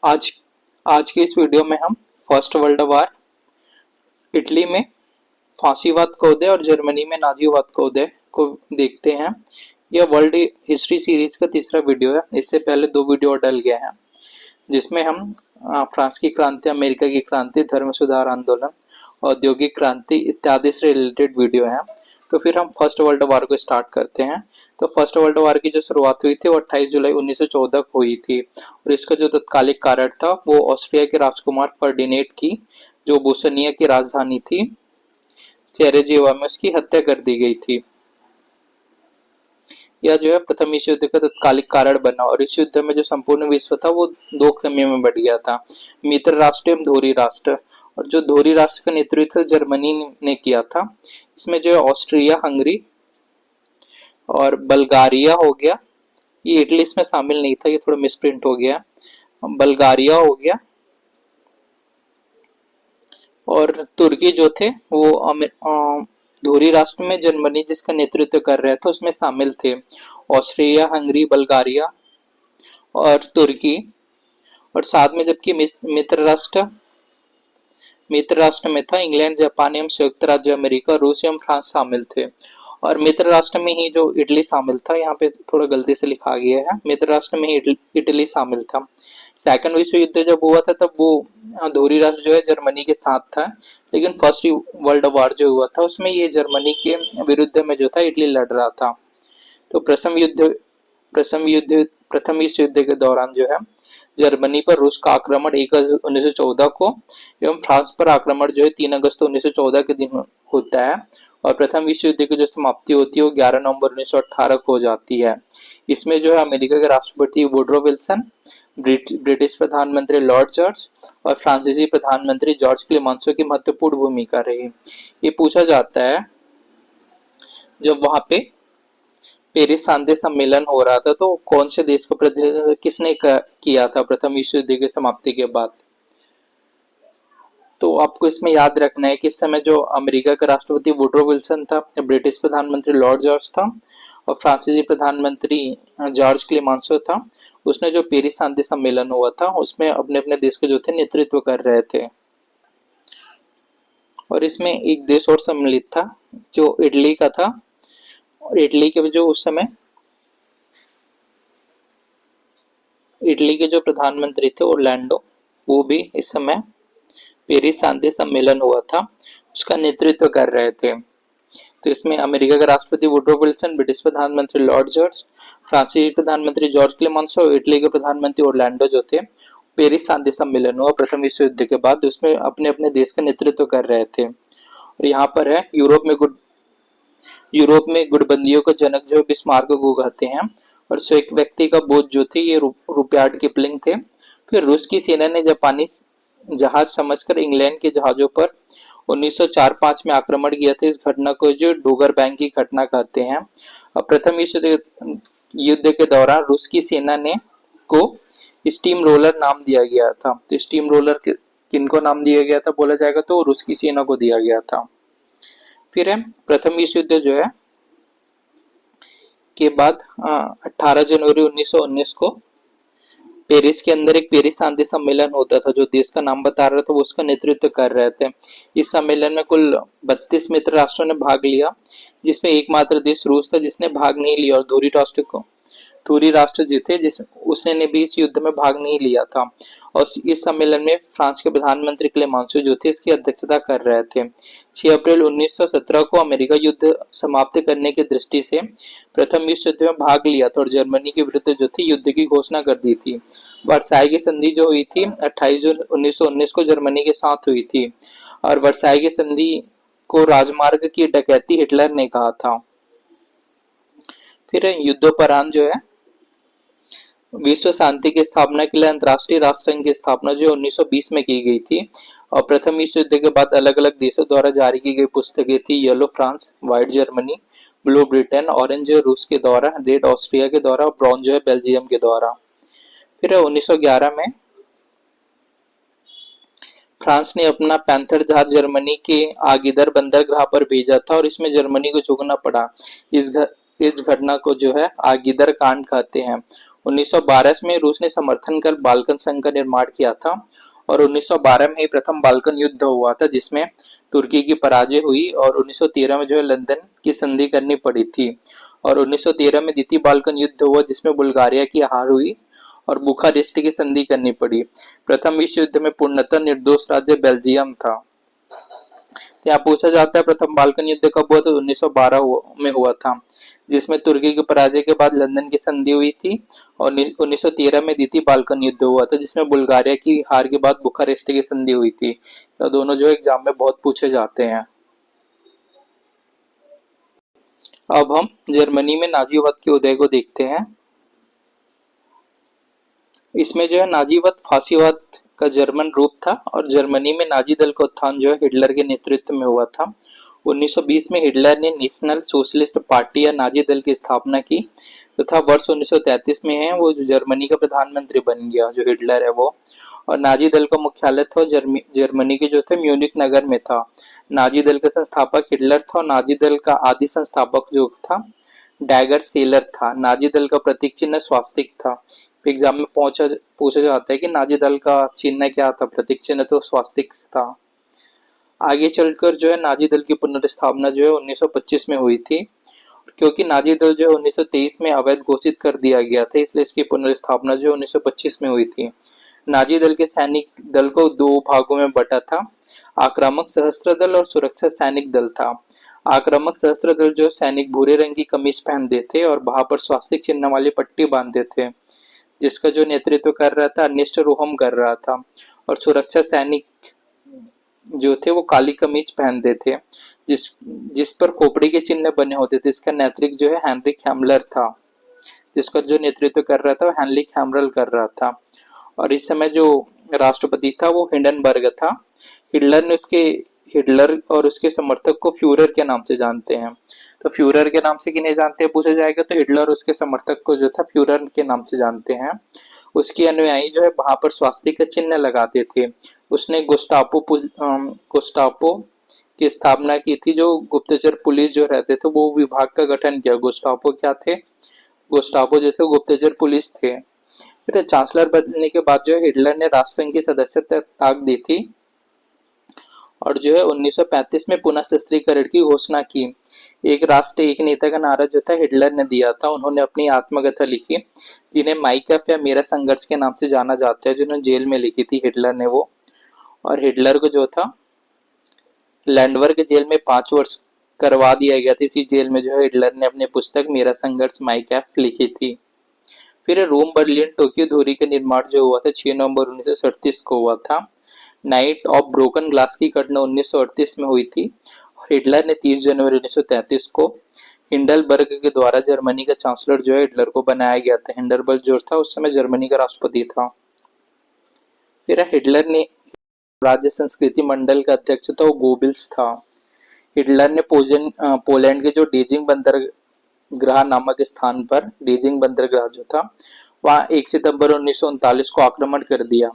आज आज की इस वीडियो में हम फर्स्ट वर्ल्ड वार, इटली में फांसीवाद कौदे और जर्मनी में नाजीवाद कौदे को देखते हैं। यह वर्ल्ड हिस्ट्री सीरीज का तीसरा वीडियो है। इससे पहले दो वीडियो डल गए हैं जिसमें हम फ्रांस की क्रांति, अमेरिका की क्रांति, धर्म सुधार आंदोलन, औद्योगिक क्रांति इत्यादि से रिलेटेड वीडियो हैं। तो फिर हम फर्स्ट वर्ल्ड वार को स्टार्ट करते हैं। तो फर्स्ट वर्ल्ड वार की जो शुरुआत हुई थी वो 28 जुलाई 1914 को हुई थी और इसका जो तत्कालिक कारण था वो ऑस्ट्रिया के राजकुमार फर्डिनेंड की, जो बोस्निया की राजधानी थी सेरेजेवा में, उसकी हत्या कर दी गई थी। यह जो है प्रथम विश्व युद्ध का तत्कालिक कारण बना और इस युद्ध में जो संपूर्ण विश्व था वो दो कमियों में बढ़ गया था, मित्र राष्ट्र एवं धोरी राष्ट्र। और जो धोरी राष्ट्र का नेतृत्व जर्मनी ने किया था, इसमें जो है ऑस्ट्रिया, हंगरी और बल्गारिया हो गया, ये इटली इसमें शामिल नहीं था, ये थोड़ा मिसप्रिंट हो गया, बल्गारिया हो गया, और तुर्की जो थे वो धुरी राष्ट्र में जर्मनी जिसका नेतृत्व कर रहे थे उसमें शामिल थे। ऑस्ट्रिया, हंगरी, बल्गारिया और तुर्की। और साथ में जबकि मित्र राष्ट्र में था इंग्लैंड, जापान एवं संयुक्त राज्य अमेरिका, रूस एवं फ्रांस शामिल थे। और मित्र राष्ट्र में ही जो इटली शामिल था, यहाँ पे थोड़ा गलती से लिखा गया है, मित्र राष्ट्र में ही इटली शामिल था। सेकंड विश्व युद्ध जब हुआ था तब वो धुरी राष्ट्र जो है जर्मनी के साथ था, लेकिन फर्स्ट वर्ल्ड वार जो हुआ था उसमें ये जर्मनी के विरुद्ध में जो था इटली लड़ रहा था। तो प्रथम विश्व युद्ध के दौरान जो है जर्मनी पर रूस का आक्रमण 1 अगस्त 1914 को एवं फ्रांस पर आक्रमण जो है 3 अगस्त 1914 के दिन होता है। और प्रथम विश्व युद्ध की जो समाप्ति होती है वो 11 नवंबर 1918 को हो जाती है। इसमें जो है अमेरिका के राष्ट्रपति वुडरो विल्सन, ब्रिटिश प्रधानमंत्री लॉर्ड जॉर्ज और फ्रांसीसी प्रधानमंत्री जॉर्ज क्लेमेंसो की महत्वपूर्ण भूमिका रही। ये पूछा जाता है जब वहां पे पेरिस शांति सम्मेलन हो रहा था तो कौन से देश का प्रतिनिधित्व किसने किया था प्रथम विश्व युद्ध की समाप्ति के बाद। तो आपको इसमें याद रखना है कि इस समय जो अमेरिका का राष्ट्रपति वुडरो विल्सन था, ब्रिटिश प्रधानमंत्री लॉर्ड जॉर्ज था और फ्रांसीसी प्रधानमंत्री जॉर्ज क्लेमेंसो था। उसने जो पेरिस शांति सम्मेलन हुआ था उसमें अपने अपने देश के जो थे नेतृत्व कर रहे थे। और इसमें एक देश और सम्मिलित था जो इटली का था, और इटली के जो उस समय इटली के जो प्रधानमंत्री थे ओरलैंडो, वो भी इस समय पेरिस शांति सम्मेलन हुआ था उसका नेतृत्व कर रहे थे। तो इसमें अमेरिका का राष्ट्रपति वुडरो विल्सन, ब्रिटिश प्रधानमंत्री लॉर्ड जॉर्ज, फ्रांसीसी प्रधानमंत्री जॉर्ज क्लेमेंसो, इटली के प्रधानमंत्री ओरलैंडो जो थे, पेरिस शांति सम्मेलन हुआ प्रथम विश्व युद्ध के बाद, उसमें अपने अपने देश का नेतृत्व कर रहे थे। और यहाँ पर है यूरोप में गुटबंदियों का जनक जो बिस्मार्क को कहते हैं, और स्वेक व्यक्ति का बोध जो थे ये रुपयार्ड किपलिंग थे। फिर रूस की सेना ने जापानी जहाज समझकर इंग्लैंड के जहाजों पर 1904-05 में आक्रमण किया था। इस घटना को जो डोगर बैंक की घटना कहते हैं। और प्रथम विश्व युद्ध के दौरान रूस की सेना ने को स्टीम रोलर नाम दिया गया था। तो स्टीम रोलर किनको नाम दिया गया था बोला जाएगा तो रूस की सेना को दिया गया था। फिर है प्रथम विश्व युद्ध जो है के बाद 18 जनवरी 1919 को पेरिस के अंदर एक पेरिस शांति सम्मेलन होता था। जो देश का नाम बता रहा था वो उसका नेतृत्व कर रहे थे। इस सम्मेलन में कुल 32 मित्र राष्ट्रों ने भाग लिया, जिसमें एकमात्र देश रूस था जिसने भाग नहीं लिया, और धुरी राष्ट्र जीते जिस उसने भी इस युद्ध में भाग नहीं लिया था। और इस सम्मेलन में फ्रांस के प्रधानमंत्री क्लेमेंसो जो थे इसकी अध्यक्षता कर रहे थे। 6 अप्रैल 1917 को अमेरिका युद्ध समाप्त करने की दृष्टि से प्रथम विश्व युद्ध में भाग लिया था और जर्मनी के विरुद्ध जो थी युद्ध की घोषणा कर दी थी। वर्साई की संधि जो हुई थी 28 जून 1919 को जर्मनी के साथ हुई थी, और वर्साई की संधि को राजमार्ग की डकैती हिटलर ने कहा था। फिर युद्धोपरांत जो है विश्व शांति की स्थापना के लिए अंतर्राष्ट्रीय राष्ट्र संघ की स्थापना जो 1920 में की गई थी। और प्रथम विश्व युद्ध के बाद अलग अलग देशों द्वारा जारी की गई पुस्तकें थी yellow France, white Germany, blue Britain, orange रूस के द्वारा, रेड ऑस्ट्रिया के द्वारा, ब्राउन जो है बेल्जियम के द्वारा। फिर 1911 में फ्रांस ने अपना पैंथर जहाज जर्मनी के आगिदर बंदरगाह पर भेजा था और इसमें जर्मनी को झुकना पड़ा। इस घटना को जो है आगिदर कांड कहते हैं। 1912 में रूस ने समर्थन कर बाल्कन संघ का निर्माण किया था और 1912 में ही प्रथम बाल्कन युद्ध हुआ था जिसमें तुर्की की पराजय हुई और 1913 में जो है लंदन की संधि करनी पड़ी थी और 1913 में द्वितीय बाल्कन युद्ध हुआ जिसमें बुल्गारिया की हार हुई और बुखारेस्ट की संधि करनी पड़ी। प्रथम विश्व युद्ध में पूर्णतः निर्दोष राज्य बेल्जियम था। तो यहाँ पूछा जाता है प्रथम बाल्कन युद्ध कब हुआ, तो 1912 में हुआ था जिसमें तुर्की की पराजय के बाद लंदन की संधि हुई थी और 1913 में द्वितीय बाल्कन युद्ध हुआ था जिसमें बुल्गारिया की हार के बाद बुखारेस्ट की संधि हुई थी। तो दोनों जो एग्जाम में बहुत पूछे जाते हैं। अब हम जर्मनी में नाजीवाद के उदय को देखते हैं। इसमें जो है नाजीवाद फांसीवाद का जर्मन रूप था और जर्मनी में नाजी दल का उत्थान जो है हिटलर के नेतृत्व में हुआ था। 1920 में हिटलर ने नेशनल सोशलिस्ट पार्टी या नाजी दल की स्थापना की तथा वर्ष 1933 में है वो जो जर्मनी का प्रधानमंत्री बन गया जो हिटलर है वो। और नाजी दल का मुख्यालय था जर्मनी के जो थे म्यूनिक नगर में था। नाजी दल का संस्थापक हिटलर था और नाजी दल का आदि संस्थापक जो था डैगर सेलर था। नाजी दल का प्रतीक चिन्ह स्वास्तिक था। एग्जाम में पूछा जाता है कि नाजी दल का चिन्ह क्या था, प्रतीक चिन्ह तो स्वास्तिक था। आगे चलकर जो है नाजी दल की पुनर्स्थापना जो है 1925 में हुई थी। क्योंकि नाजी दल जो है 1923 में अवैध घोषित कर दिया गया था इसलिए इसकी पुनर्स्थापना जो 1925 में हुई थी। नाजी दल के सैनिक दल को दो भागों में बटा था, आक्रामक सशस्त्र दल और सुरक्षा सैनिक दल था। आक्रामक सशस्त्र दल जो सैनिक भूरे रंग की कमीज पहनते थे और वहां पर स्वास्तिक चिन्ह वाली पट्टी बांधते थे जिसका जो नेतृत्व कर रहा था अर्नेस्ट रोहम कर रहा था। और सुरक्षा सैनिक जो थे वो काली कमीज पहनते थे जिस पर खोपड़ी के चिन्ह बने होते थे। इसका नेतृत्व जो है हेनरिक हैमलर था, जिसका जो नेतृत्व कर रहा था वो हेनरिक हैमरल कर रहा था। और इस समय जो राष्ट्रपति था वो हिंडनबर्ग था। हिटलर और उसके समर्थक को फ्यूरर के नाम से जानते हैं। तो फ्यूरर के नाम से किन्हें जानते हैं पूछा जाएगा, तो हिटलर और उसके समर्थक को जो था फ्यूरर के नाम से जानते हैं। उसके अनुयायी जो है वहां पर स्वास्तिक का चिन्ह लगाते थे। उसने गुस्टापो की स्थापना की थी। जो गुप्तचर पुलिस जो रहते थे वो विभाग का गठन किया। गुस्टापो क्या थे, गुस्टापो जो थे गुप्तचर पुलिस थे। फिर चांसलर बनने के बाद जो है हिटलर ने राष्ट्रसंघ की सदस्यता त्याग दी थी और जो है 1935 में पुनः सशस्त्रीकरण की घोषणा की। एक राष्ट्र एक नेता का नारा जो था हिटलर ने दिया था। उन्होंने अपनी आत्मकथा लिखी जिन्हें माइकफ या मेरा संघर्ष के नाम से जाना जाता है, जिन्होंने जेल में लिखी थी हिटलर ने वो। और हिटलर को जो था लैंडवर्ग जेल में 5 वर्ष करवा दिया गया था। इसी जेल में जो है हिटलर ने अपनी पुस्तक मेरा संघर्ष माइकफ लिखी थी। फिर रोम बर्लिन टोक्यो दूरी का निर्माण जो हुआ था 6 नवंबर 1937 को हुआ था। नाइट ऑफ ब्रोकन ग्लास की घटना 1938 में हुई थी और हिटलर ने 30 जनवरी 1933 को हिंडलबर्ग के द्वारा जर्मनी का चांसलर जो है हिटलर को बनाया गया था। हिंडलबर्ग जो था उस समय जर्मनी का राष्ट्रपति था। फिर हिटलर ने राज्य संस्कृति मंडल का अध्यक्ष था वो गोबिल्स था। हिटलर ने पोलैंड के जो डेजिंग बंदरगाह नामक स्थान पर डेजिंग बंदरगाह जो था वहां 1 सितंबर 1939 को आक्रमण कर दिया।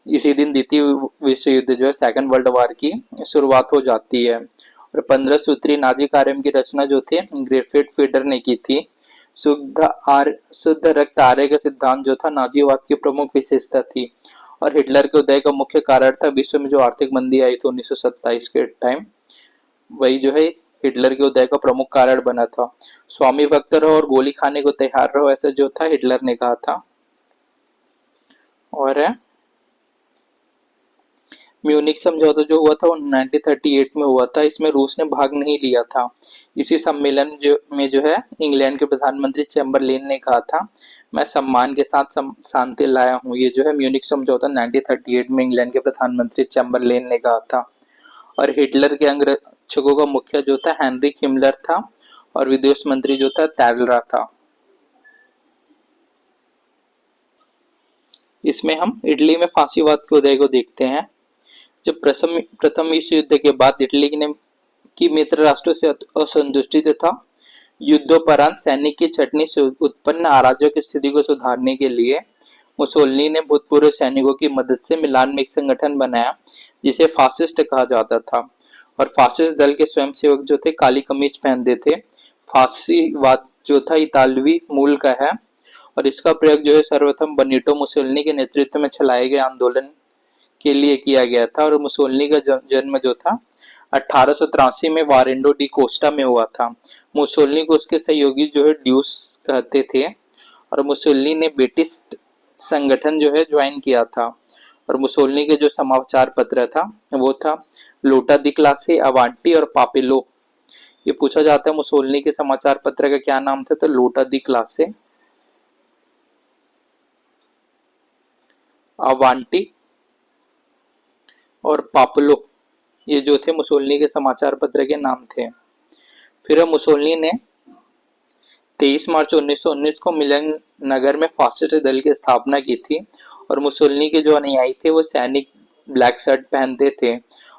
इसी दिन द्वितीय विश्व युद्ध जो है सेकंड वर्ल्ड वॉर की शुरुआत हो जाती है। और 15 सूत्री नाजी कार्यक्रम की रचना जो थे ग्रेफिट फीडर ने की थी। शुद्ध रक्त आर्य का सिद्धांत जो था नाजीवाद की प्रमुख विशेषता थी और हिटलर के उदय का मुख्य कारण था विश्व में जो आर्थिक मंदी आई थी 1927 के टाइम, वही जो है हिटलर के उदय का प्रमुख कारण बना था। स्वामी भक्त रहो और गोली खाने को तैयार रहो, ऐसा जो था हिटलर ने कहा था। और म्यूनिक समझौता जो हुआ था वो 1938 में हुआ था। इसमें रूस ने भाग नहीं लिया था। इसी सम्मेलन में जो है इंग्लैंड के प्रधानमंत्री चैम्बरलेन ने कहा था मैं सम्मान के साथ शांति लाया हूँ। ये जो है म्यूनिक समझौता 1938 में इंग्लैंड के प्रधानमंत्री चैम्बरलेन ने कहा था। और हिटलर के अंगरक्षकों का मुखिया जो था हेनरिक हिमलर था और विदेश मंत्री जो था टैलरा था। इसमें हम इटली में फांसीवाद के उदय को देखते हैं। जब प्रथम विश्व युद्ध के बाद इटली की मित्र राष्ट्रों से असंतुष्टि तथा युद्धोपरांत सैनिक की छटनी से उत्पन्न अराजक स्थिति को सुधारने के लिए मुसोलिनी ने भूतपूर्व सैनिकों की मदद से मिलान में एक संगठन बनाया जिसे फासिस्ट कहा जाता था। और फासिस्ट दल के स्वयंसेवक जो थे काली कमीज पहनते थे। फांसीवाद जो था इतालवी मूल का है और इसका प्रयोग जो है सर्वप्रथम बनीटो मुसोलिनी के नेतृत्व में चलाए गए आंदोलन के लिए किया गया था। और मुसोलिनी का जन्म जो था 1883 में वारेंडो डी कोस्टा में हुआ था। मुसोलिनी को उसके सहयोगी जो है ड्यूस कहते थे। और मुसोलिनी ने बेटिस्ट संगठन जो है ज्वाइन किया था। और मुसोलिनी के जो समाचार पत्र था वो था लोटा दी क्लासे, अवांटी और पापेलो। ये पूछा जाता है मुसोलिनी के समाचार पत्र का क्या नाम था, तो लोटा दी क्लासे, अवांटी और पापुलो, ये जो थे मुसोलिनी के समाचार पत्र के नाम थे। फिर मुसोलिनी ने 23 मार्च 1919 को मिलन नगर में फासिस्ट दल की स्थापना की थी। और मुसोलिनी के जो अनुयायी थे वो सैनिक ब्लैक शर्ट पहनते थे।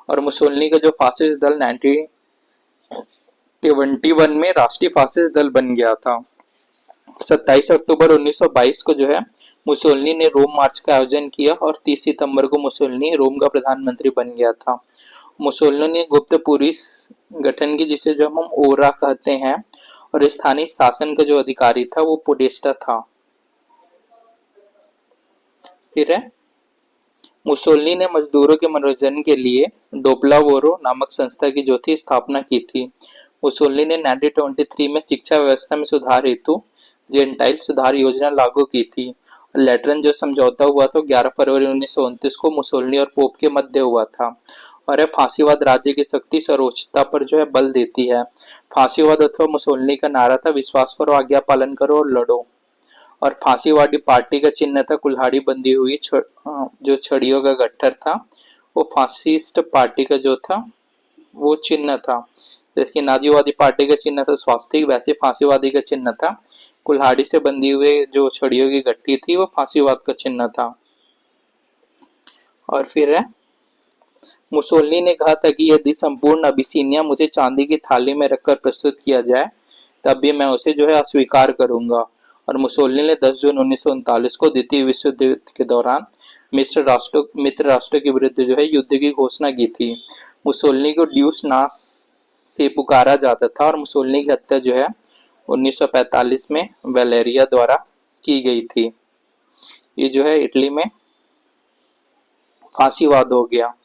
और मुसोलिनी का जो फासिस्ट दल 1971 में राष्ट्रीय फासिस्ट दल बन गया था। 27 अक्टूबर 1922 को जो है मुसोलिनी ने रोम मार्च का आयोजन किया और 30 सितंबर को मुसोलिनी रोम का प्रधानमंत्री बन गया था। मुसोलिनी ने गुप्त पुलिस गठन की, जिसे जो हम ओरा कहते हैं, और स्थानीय शासन का जो अधिकारी था वो पोडेस्टा था। फिर है मुसोलिनी ने मजदूरों के मनोरंजन के लिए डोपलावोरो नामक संस्था की जो थी स्थापना की थी। मुसोलिनी ने 1923 में शिक्षा व्यवस्था में सुधार हेतु जेंटाइल सुधार योजना लागू की थी। लेटरन जो समझौता हुआ तो 11 फरवरी 1929 को मुसोलिनी और पोप के मध्य हुआ था। और यह फांसीवाद राज्य की शक्ति सर्वोच्चता पर जो है बल देती है। फांसीवाद अथवा मुसोलिनी का नारा था विश्वास करो, आज्ञा पालन करो और लड़ो। और फांसीवादी पार्टी का चिन्ह था कुल्हाड़ी बंधी हुई जो छड़ियों का गट्ठर था, वो फासिस्ट पार्टी का जो था वो चिन्ह था। जैसे नाजीवादी पार्टी का चिन्ह था स्वास्तिक, वैसे फांसीवादी का चिन्ह था कुल्हाड़ी से बंधी हुए जो छड़ियों की गट्ठी थी, वो फांसीवाद का चिन्ह था। और फिर है मुसोलिनी ने कहा था कि यदि संपूर्ण अबिसिनिया मुझे चांदी की थाली में रखकर प्रस्तुत किया जाए तब भी मैं उसे जो है अस्वीकार करूंगा। और मुसोलिनी ने 10 जून 1939 को द्वितीय विश्व युद्ध के दौरान मित्र राष्ट्रों के विरुद्ध जो है युद्ध की घोषणा की थी। मुसोलिनी को ड्यूस नास से पुकारा जाता था। और मुसोलिनी की हत्या जो है 1945 में वैलेरिया द्वारा की गई थी। ये जो है इटली में फांसीवाद हो गया।